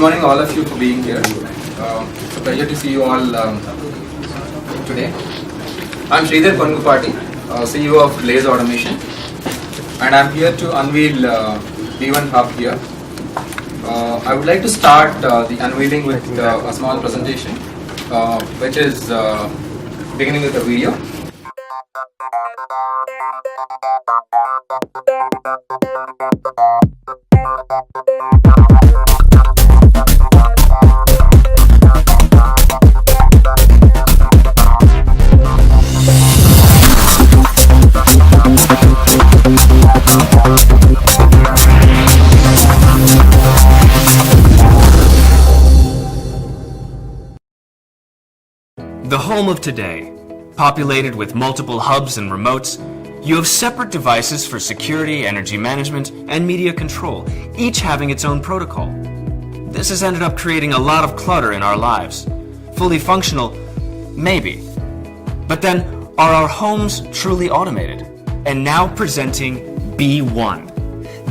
morning all of you for being here. It's a pleasure to see you all today. I'm Sridhar Pangupati, CEO of Blaze Automation, and I'm here to unveil B.One Hub here. I would like to start the unveiling with a small presentation, which is beginning with a video. The home of today, populated with multiple hubs and remotes, you have separate devices for security, energy management, and media control, each having its own protocol. This has ended up creating a lot of clutter in our lives. Fully functional, maybe. But then, are our homes truly automated? And now presenting B.One,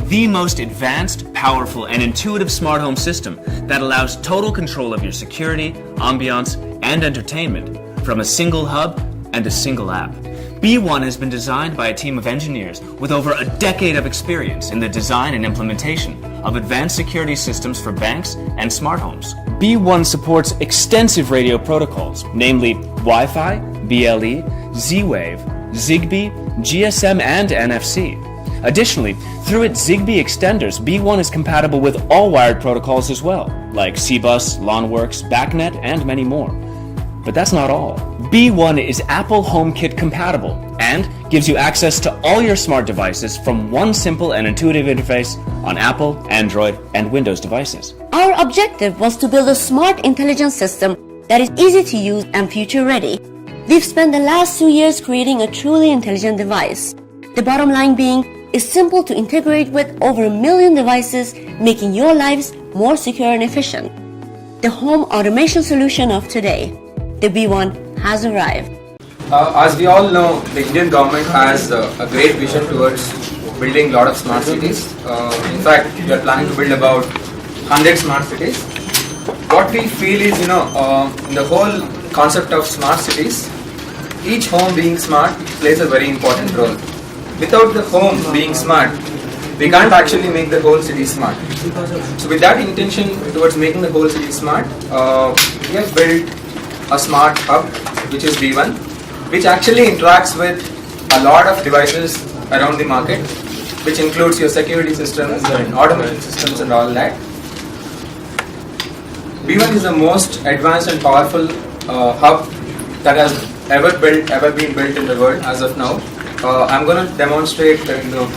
the most advanced, powerful, and intuitive smart home system that allows total control of your security, ambiance, and entertainment from a single hub and a single app. B.One has been designed by a team of engineers with over a decade of experience in the design and implementation of advanced security systems for banks and smart homes. B.One supports extensive radio protocols, namely Wi-Fi, BLE, Z-Wave, Zigbee, GSM, and NFC. Additionally, through its Zigbee extenders, B.One is compatible with all wired protocols as well, like CBus, LawnWorks, BACnet, and many more. But that's not all. B.One is Apple HomeKit compatible and gives you access to all your smart devices from one simple and intuitive interface on Apple, Android, and Windows devices. Our objective was to build a smart intelligence system that is easy to use and future ready. We've spent the last 2 years creating a truly intelligent device. The bottom line being, it's simple to integrate with over 1 million devices, making your lives more secure and efficient. The home automation solution of today. The B.One has arrived. As we all know, the Indian government has a great vision towards building a lot of smart cities. In fact, we are planning to build about 100 smart cities. What we feel is, in the whole concept of smart cities, each home being smart plays a very important role. Without the home being smart, we can't actually make the whole city smart. So with that intention towards making the whole city smart, we have built a smart hub, which is B.One, which actually interacts with a lot of devices around the market, which includes your security systems and automation systems and all that. B.One is the most advanced and powerful hub that has ever been built in the world as of now. I'm going to demonstrate in the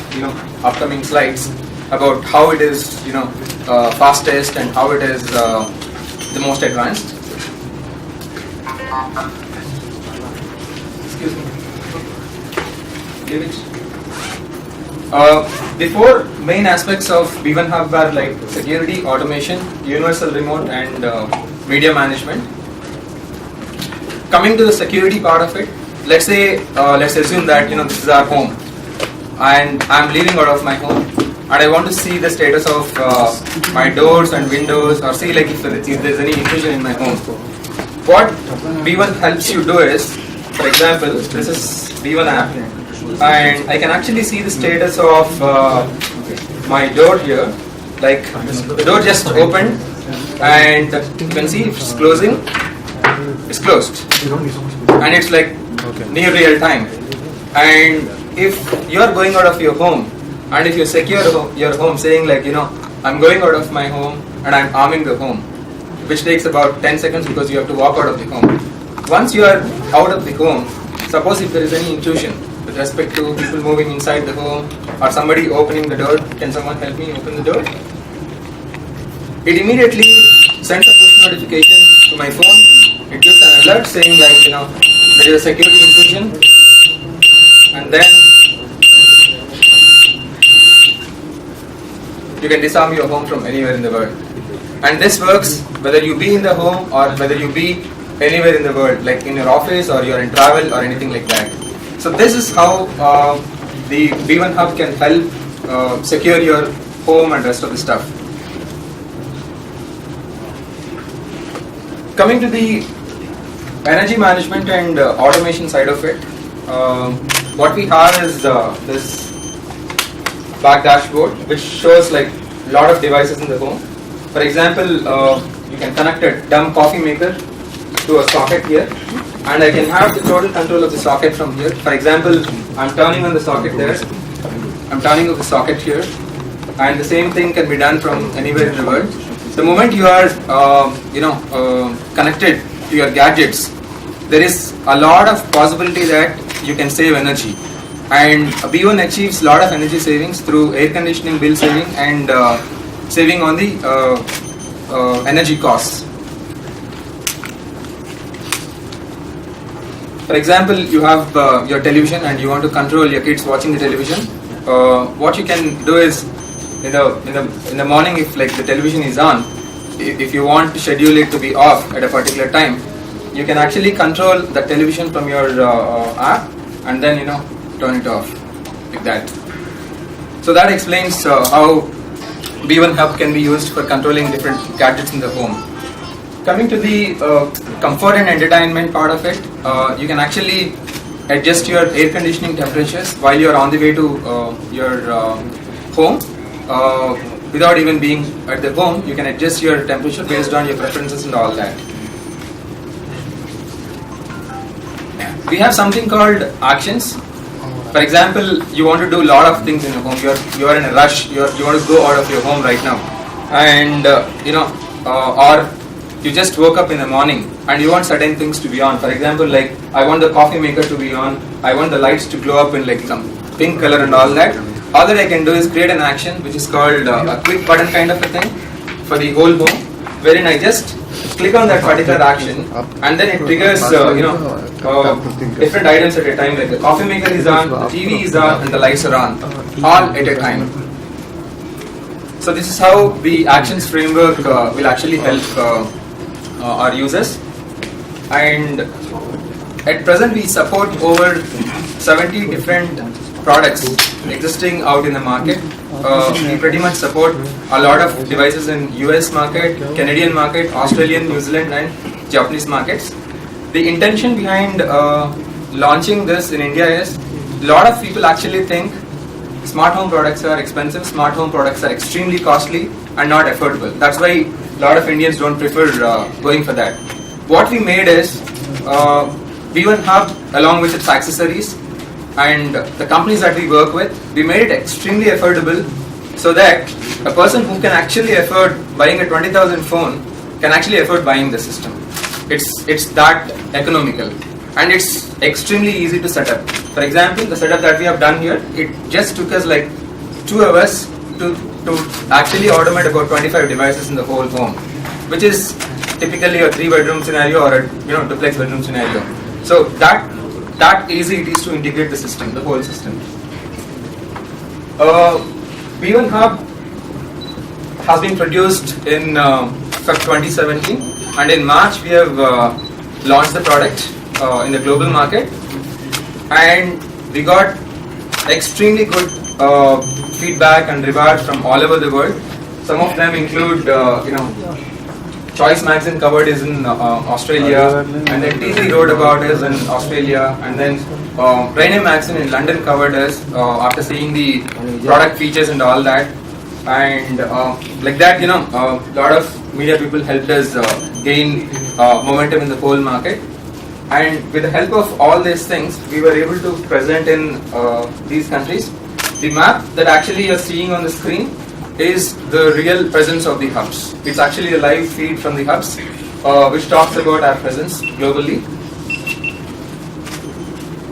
upcoming slides about how it is fastest and how it is the most advanced. Excuse me. The four main aspects of B.One Hub are like security, automation, universal remote, and media management. Coming to the security part of it, let's assume that this is our home, and I'm leaving out of my home, and I want to see the status of my doors and windows, or see like if there's any intrusion in my home. What B.One helps you do is, for example, this is B.One app, and I can actually see the status of my door here. Like the door just opened, and you can see it's closing. It's closed, and it's like near real time. And if you are going out of your home, and if you secure your home, saying like I'm going out of my home and I'm arming the home, which takes about 10 seconds because you have to walk out of the home. Once you are out of the home, suppose if there is any intrusion with respect to people moving inside the home or somebody opening the door, can someone help me open the door? It immediately sends a push notification to my phone. It gives an alert saying like there is a security intrusion, and then you can disarm your home from anywhere in the world. And this works whether you be in the home or whether you be anywhere in the world, like in your office or you're in travel or anything like that. So this is how the B.One Hub can help secure your home and rest of the stuff. Coming to the energy management and automation side of it, what we have is this back dashboard, which shows like a lot of devices in the home. For example, you can connect a dumb coffee maker to a socket here, and I can have the total control of the socket from here. For example, I'm turning on the socket there, I'm turning off the socket here, and the same thing can be done from anywhere in the world. The moment you are connected to your gadgets, there is a lot of possibility that you can save energy, and B.One achieves a lot of energy savings through air conditioning bill saving and saving on the energy costs. For example, you have your television and you want to control your kids watching the television. What you can do is, in the morning, if like the television is on, if you want to schedule it to be off at a particular time, you can actually control the television from your app and then turn it off like that. So that explains how B.One Hub can be used for controlling different gadgets in the home. Coming to the comfort and entertainment part of it, you can actually adjust your air conditioning temperatures while you are on the way to your home. Without even being at the home, you can adjust your temperature based on your preferences and all that. We have something called actions. For example, you want to do a lot of things in your home. You are in a rush. You want to go out of your home right now, and or you just woke up in the morning and you want certain things to be on. For example, like I want the coffee maker to be on. I want the lights to glow up in like some pink color and all that. All that I can do is create an action which is called a quick button kind of a thing for the whole home, wherein I just click on that particular action and then it triggers different items at a time, like the coffee maker is on, the TV is on, and the lights are on, all at a time. So this is how the actions framework will actually help our users. And at present we support over 70 different products existing out in the market. We pretty much support a lot of devices in US market, Canadian market, Australian, New Zealand and Japanese markets. The intention behind launching this in India is a lot of people actually think smart home products are expensive, smart home products are extremely costly and not affordable. That's why a lot of Indians don't prefer going for that. What we made is B.One Hub along with its accessories and the companies that we work with, we made it extremely affordable so that a person who can actually afford buying a 20,000 phone can actually afford buying the system. It's that economical and it's extremely easy to set up. For example, the setup that we have done here, it just took us like 2 hours to actually automate about 25 devices in the whole home, which is typically a 3-bedroom scenario or a duplex bedroom scenario. So that easy it is to integrate the system, the whole system. B.One Hub has been produced in Feb 2017 and in March we have launched the product in the global market and we got extremely good feedback and rewards from all over the world. Some of them include Choice Magazine covered is in Australia, and then TC wrote about us in Australia, and then Rainer Magazine in London covered us after seeing the product features and all that, and like that, a lot of media people helped us gain momentum in the whole market, and with the help of all these things, we were able to present in these countries. The map that actually you're seeing on the screen is the real presence of the hubs. It's actually a live feed from the hubs which talks about our presence globally.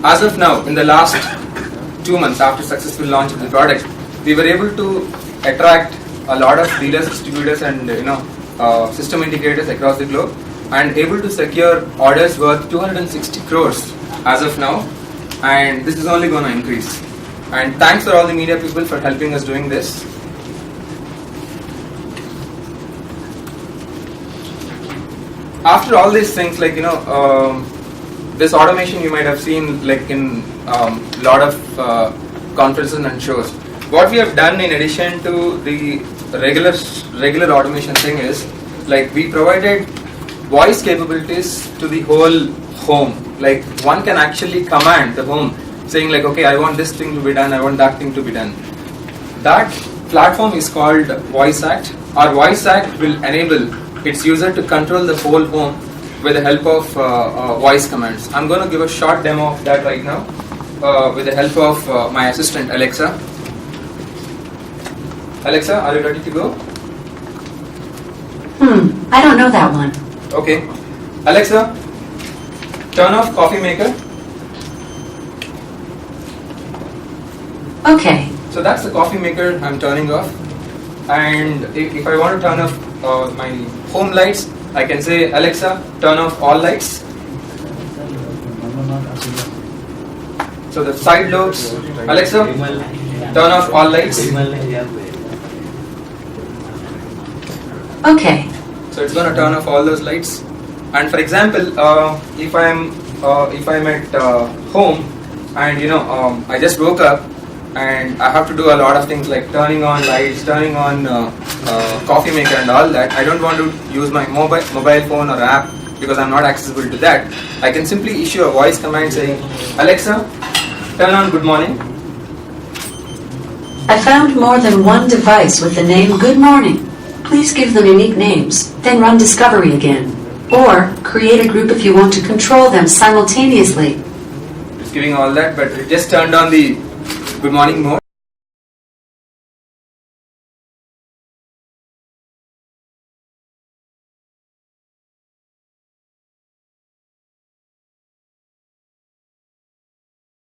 As of now, in the last 2 months after successful launch of the product, we were able to attract a lot of dealers, distributors and system integrators across the globe and able to secure orders worth 260 crores as of now, and this is only going to increase. And thanks for all the media people for helping us doing this. After all these things, like this automation you might have seen like in lot of conferences and shows. What we have done in addition to the regular automation thing is like we provided voice capabilities to the whole home. Like one can actually command the home saying like, okay, I want this thing to be done, I want that thing to be done. That platform is called Voice Act. Our Voice Act will enable its user to control the whole home with the help of voice commands. I'm going to give a short demo of that right now with the help of my assistant Alexa. Alexa, are you ready to go? I don't know that one. Okay. Alexa, turn off coffee maker. Okay. So that's the coffee maker I'm turning off. And if I want to turn off my home lights, I can say, Alexa, turn off all lights. So the side lobes, Alexa, turn off all lights. Okay. So it's going to turn off all those lights. And for example, if I'm at home and I just woke up and I have to do a lot of things like turning on lights, turning on coffee maker and all that. I don't want to use my mobile phone or app because I'm not accessible to that. I can simply issue a voice command saying, Alexa, turn on good morning. I found more than one device with the name Good Morning. Please give them unique names, then run Discovery again. Or create a group if you want to control them simultaneously. It's giving all that, but it just turned on the good morning mode.